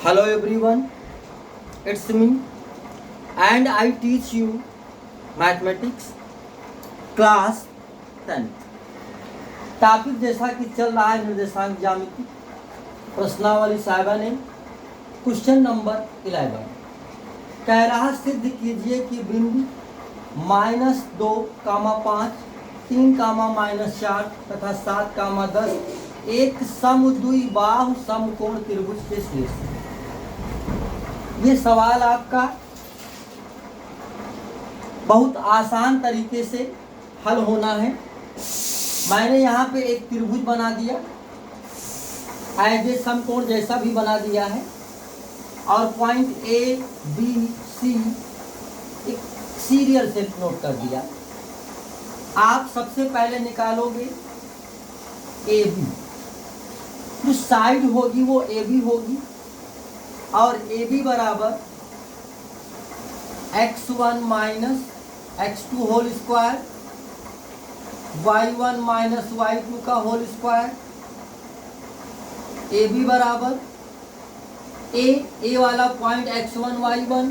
Hello everyone, it's me and I teach you mathematics class 10th। Topic जैसा कि चल रहा है निर्देशांक ज्यामिति, प्रश्नावली 7A, क्वेश्चन नंबर 11। कह रहा सिद्ध कीजिए कि बिंदु -2, 5, 3, -4 तथा 7, 10 एक समद्विबाहु समकोण त्रिभुज के शीर्ष। ये सवाल आपका बहुत आसान तरीके से हल होना है। मैंने यहाँ पे एक त्रिभुज बना दिया, एज ए समकोण जैसा भी बना दिया है, और पॉइंट ए बी सी एक सीरियल से नोट कर दिया। आप सबसे पहले निकालोगे ए बी, जो साइड होगी वो ए बी होगी, और ए बी बराबर x1 minus x2 whole square, y1 minus y2 का होल स्क्वायर। ए बी बराबर ए वाला पॉइंट x1 y1,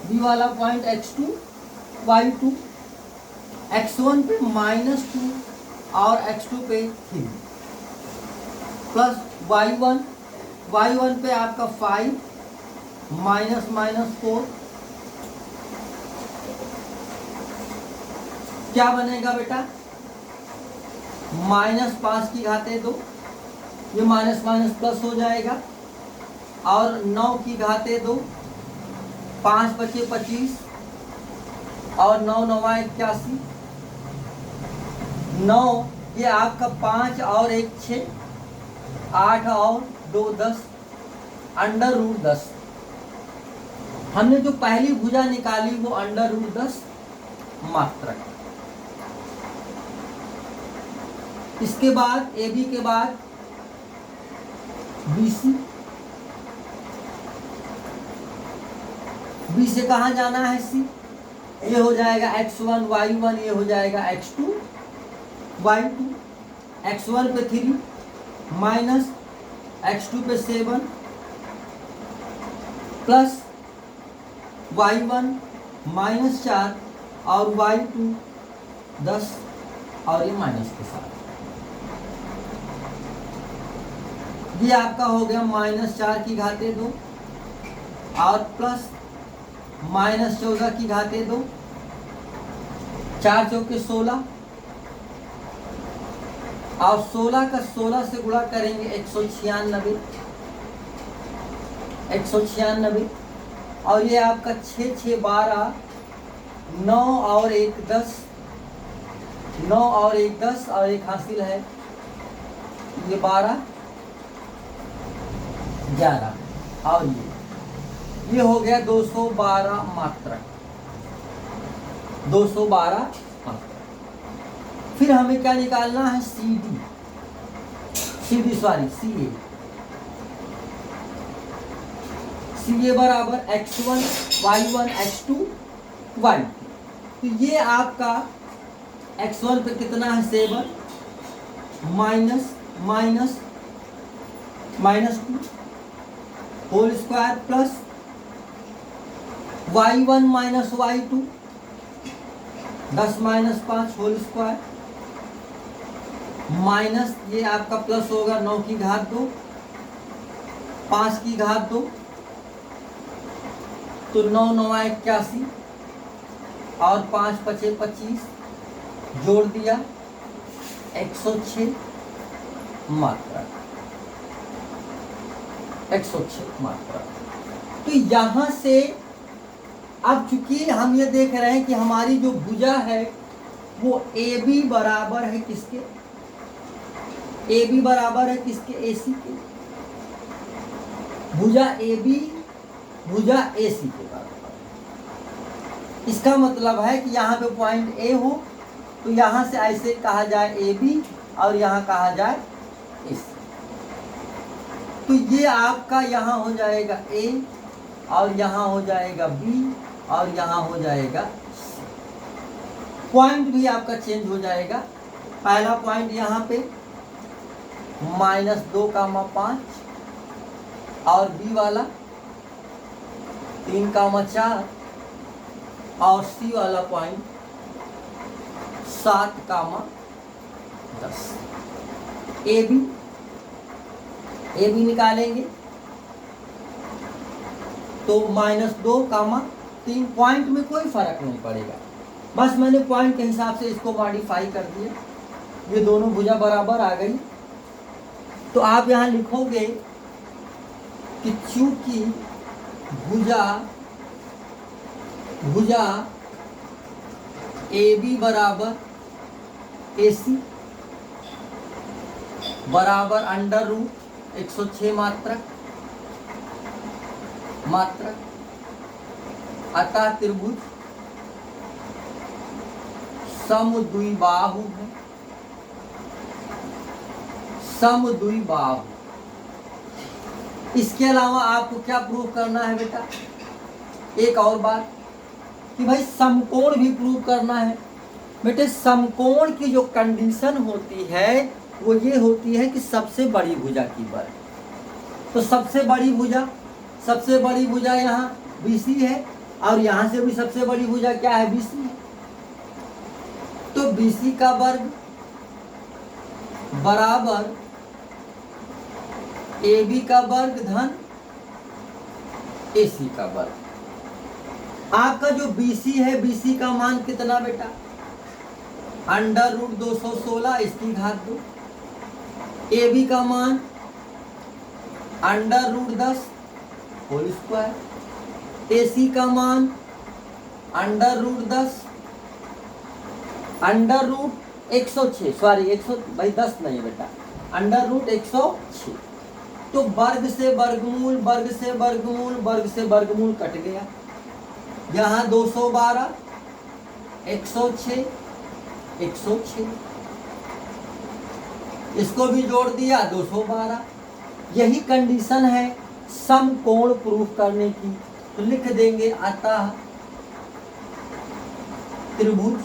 बी वाला पॉइंट x2 y2, x1 पे -2 और x2 पे 3, प्लस y1 पे आपका 5 -4। क्या बनेगा बेटा? -5 की घाते 2, ये माइनस माइनस प्लस हो जाएगा, और 9 की घाते 2, 5 बचे 25, और 9 9 81, 9 ये आपका 5 और 1 6, 8 और 2 10, √10। हमने जो पहली भुजा निकाली वो √10 मात्रक। इसके बाद ए बी के बाद बी सी, बी से कहाँ जाना है? सी। ये हो जाएगा x1 y1, ये हो जाएगा x2 y2, x1 पे 3 माइनस x2 पे 7 प्लस y1 -4 और y2 10, और ये माइनस के साथ। ये आपका हो गया -4 की घाते 2 और प्लस -14 की घाते 2, 4 चौके 16, और 16 का 16 से गुणा करेंगे 196, 196, और ये आपका 6 6 12, 9 और 1 10, 9 और 1 10, और एक हासिल है, ये 12 11, और ये हो गया 212 मात्रक, 212 मात्रक। फिर हमें क्या निकालना है? सी ए बराबर x1 y1 x2 y2। तो ये आपका x1 पे कितना है? 7 -2 whole square, plus y1 minus y2 10 -5 whole square, minus ये आपका प्लस होगा 9 की घात 2, 5 की घात 2, तो 9 9 81, और 5 5 25, जोड़ दिया 106 मात्रा, 106 मात्रा। तो यहां से अब चूंकि हम ये देख रहे हैं कि हमारी जो भुजा है वो ए बी बराबर है किसके? ए बी बराबर है किसके? ए सी के। भुजा ए बी भुजा ए सी के बराबर। इसका मतलब है कि यहाँ पे पॉइंट ए हो तो यहाँ से ऐसे कहा जाए ए बी, और यहाँ कहा जाए ए सी। तो ये आपका यहाँ हो जाएगा ए, और यहाँ हो जाएगा बी, और यहाँ हो जाएगा सी। पॉइंट भी आपका चेंज हो जाएगा। पहला पॉइंट यहाँ पे -2, 5, और बी वाला 3,4 और सी वाला पॉइंट 7,10। ए बी निकालेंगे तो -2,3 पॉइंट में कोई फर्क नहीं पड़ेगा, बस मैंने पॉइंट के हिसाब से इसको मॉडिफाई कर दिया। ये दोनों भुजा बराबर आ गई। तो आप यहाँ लिखोगे कि चूंकि भुजा ए बी बराबर ए सी बराबर √106 मात्रक, अतः त्रिभुज समद्विबाहु है। समद्विबाहु। इसके अलावा आपको क्या प्रूव करना है बेटा? एक और बात कि भाई समकोण भी प्रूव करना है। बेटे समकोण की जो कंडीशन होती है वो ये होती है कि सबसे बड़ी भुजा की वर्ग। तो सबसे बड़ी भुजा यहाँ BC है और यहाँ से भी सबसे बड़ी भुजा क्या है? BC है। तो BC का वर्ग बराबर AB का वर्ग धन AC का वर्ग। आपका जो BC है, BC का मान कितना बेटा? √216 इसकी घात 2। AB का मान √10 होल स्क्वायर। AC का मान √10 √106 सॉरी 100 भाई 10 नहीं बेटा, √106। तो वर्ग से वर्गमूल कट गया। यहाँ 212 106 इसको भी जोड़ दिया 212। यही कंडीशन है समकोण प्रूफ करने की। तो लिख देंगे अतः त्रिभुज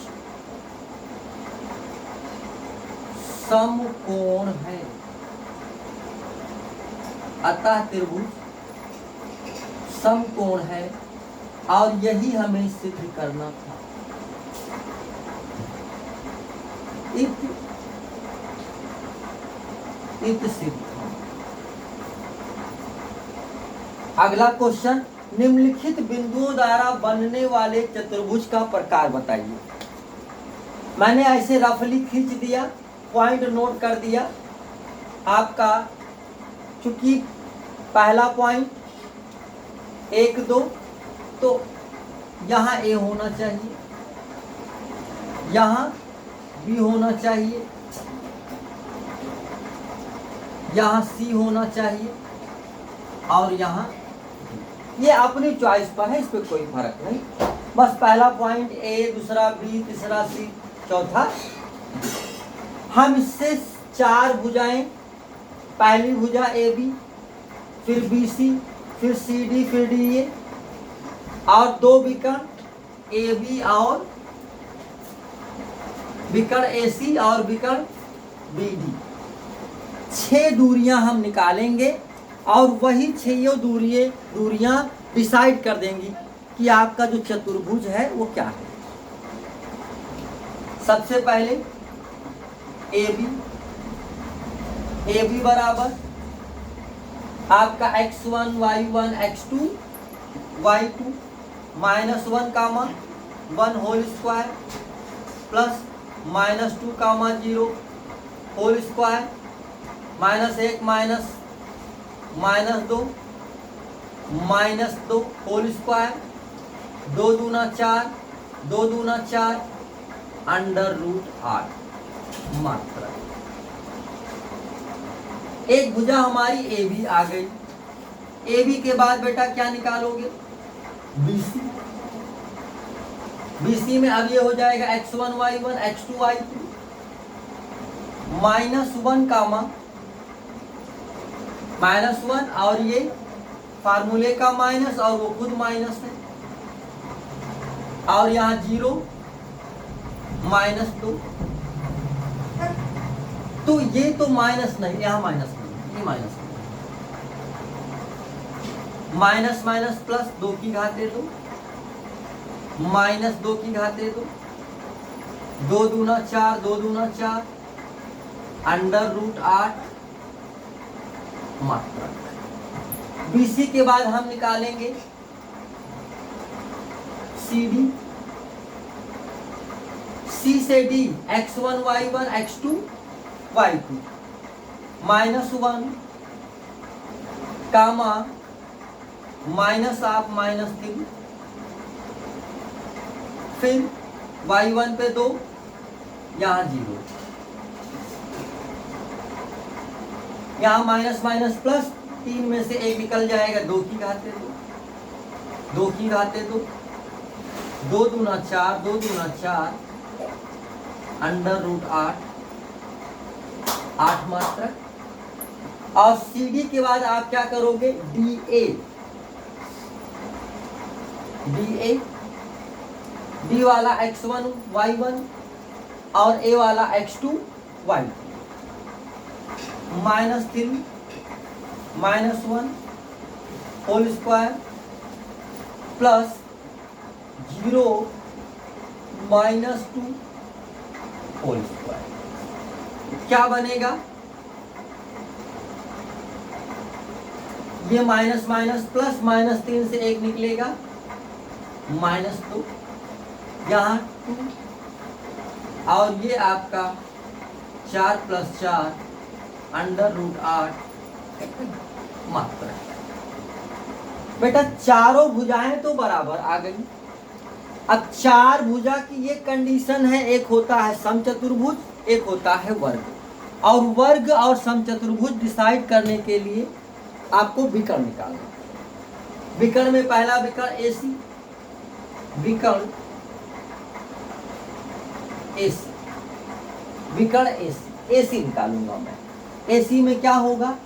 समकोण है। अतः त्रिभुज समकोण है और यही हमें सिद्ध करना था। इत सिद्ध। अगला क्वेश्चन, निम्नलिखित बिंदुओं द्वारा बनने वाले चतुर्भुज का प्रकार बताइए। मैंने ऐसे रफली खींच दिया, पॉइंट नोट कर दिया आपका। चूंकि पहला पॉइंट 1 2, तो यहाँ A होना चाहिए, यहाँ B होना चाहिए, यहाँ C होना चाहिए और यहाँ ये अपनी चॉइस पर है, इस पर कोई फर्क नहीं। बस पहला पॉइंट A, दूसरा B, तीसरा C, चौथा। हम इससे 4 भुजाएं, पहली भुजा AB, फिर BC, फिर CD, फिर DA और 2 विकर्ण AB और विकर्ण AC और विकर्ण BD। 6 दूरियां हम निकालेंगे और वही 6 दूरियां डिसाइड कर देंगी कि आपका जो चतुर्भुज है वो क्या है। सबसे पहले AB बराबर आपका x1 y1 x2 y2 -1, 1 whole square plus -2, 0 whole square -1 -2 whole square 2 दूना 4 √8 मात्रा। एक भुजा हमारी AB आ गई। AB के बाद बेटा क्या निकालोगे? BC में अब ये हो जाएगा x1 y1 x2 y2 -1 और ये फार्मूले का माइनस और वो खुद माइनस है और यहाँ 0 -2। तो ये तो माइनस नहीं, यहाँ माइनस नहीं, ये माइनस नहीं। माइनस माइनस प्लस 2 की घाते 2, माइनस 2 की घाते 2, 2 दूना 4, 2 दूना 4, अंडर रूट 8 मात्रक। बीसी के बाद हम निकालेंगे सी डी। सी से D x1 y1 x2 y2 -1 comma minus आप -3, फिर y1 पे 2, यहाँ 0, यहाँ माइनस माइनस प्लस, 3 में से 1 निकल जाएगा, 2 की घाते 2, 2 की घाते 2, 2 दूना 4, 2 दूना 4, अंडर रूट 8 मात्रक। और सी डी के बाद आप क्या करोगे, डी ए, डी वाला x1 y1 और ए वाला x2 y2, -3 -1 whole square plus 0 -2 whole square. क्या बनेगा, ये माइनस माइनस प्लस, -3 से 1 निकलेगा, -2, यहाँ 2, और ये आपका 4 + 4 अंडर रूट 8 मात्रा। बेटा चारों भुजाएं तो बराबर आ गई। अब 4 भुजा की ये कंडीशन है, एक होता है समचतुर्भुज, एक होता है वर्ग, और वर्ग और समचतुर्भुज डिसाइड करने के लिए आपको विकर्ण निकालना। विकर्ण में पहला विकर्ण एसी, विकर्ण एसी, विकर्ण एसी, एसी निकालूंगा मैं। एसी में क्या होगा,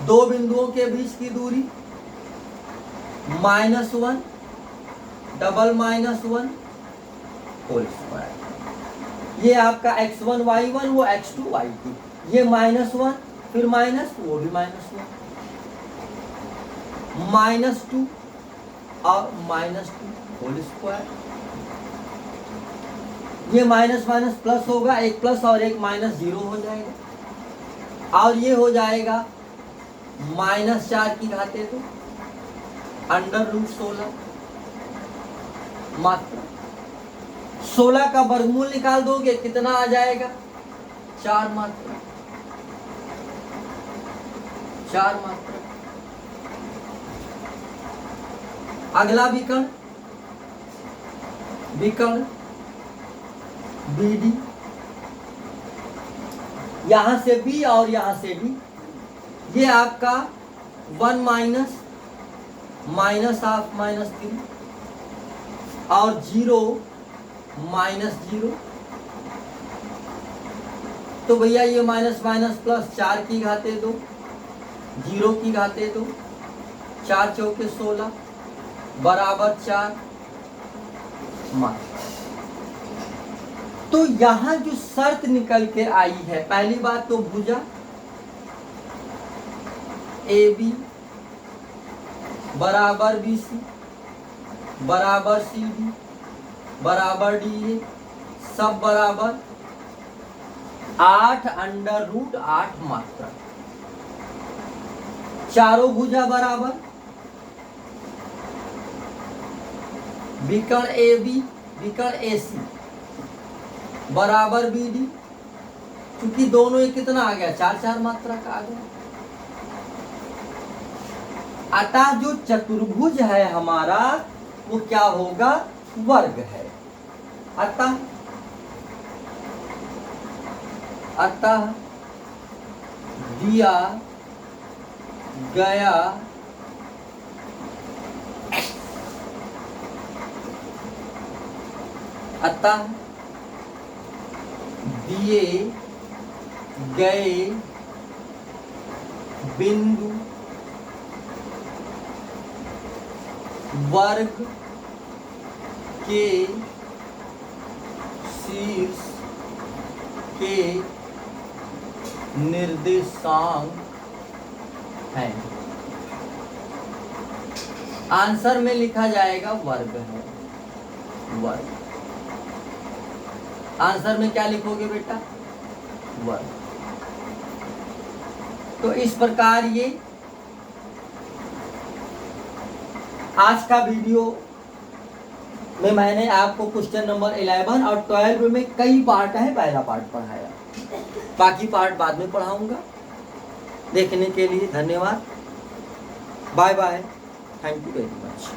2 बिंदुओं के बीच की दूरी -1 डबल -1 होल स्क्वायर। ये आपका x1 y1 वो x2 y2, ये -1 फिर माइनस, वो भी -1, -2 और -2 होल स्क्वायर। ये माइनस माइनस प्लस होगा, एक प्लस और एक माइनस, 0 हो जाएगा, और ये हो जाएगा -4 की घाते 2 अंडर रूट 16 मात्रा। 16 का वर्गमूल निकाल दोगे, कितना आ जाएगा, 4 मात्रा, 4 मात्रा। अगला विकर्ण, विकर्ण बी डी, यहां से बी और यहां से बी, ये आपका 1 माइनस -3 और 0 -0। तो भैया ये माइनस माइनस प्लस, 4 की घाते 2, 0 की घाते 2, 4 चौके 16 बराबर 4 मात्रा। तो यहां जो शर्त निकल के आई है, पहली बात तो भुजा ए बी बराबर बी सी बराबर सी डी बराबर डी ए, सब बराबर 8 अंडर रूट 8 मात्रा। चारों भुजा बराबर, विकर्ण ए बी विकर्ण ए सी बराबर बी डी, क्योंकि दोनों एक कितना आ गया, 4 मात्रा का आ गया। अतः जो चतुर्भुज है हमारा वो क्या होगा, वर्ग है। अतः दिया गया अतः दिए गए बिंदु वर्ग के शीर्ष के निर्देशांक हैं। आंसर में लिखा जाएगा वर्ग है, वर्ग। आंसर में क्या लिखोगे बेटा? वर्ग। तो इस प्रकार ये आज का वीडियो में मैंने आपको क्वेश्चन नंबर 11 और 12 में कई पार्ट है, पहला पार्ट पढ़ाया, बाकी पार्ट बाद में पढ़ाऊंगा। देखने के लिए धन्यवाद, bye bye, thank you very much.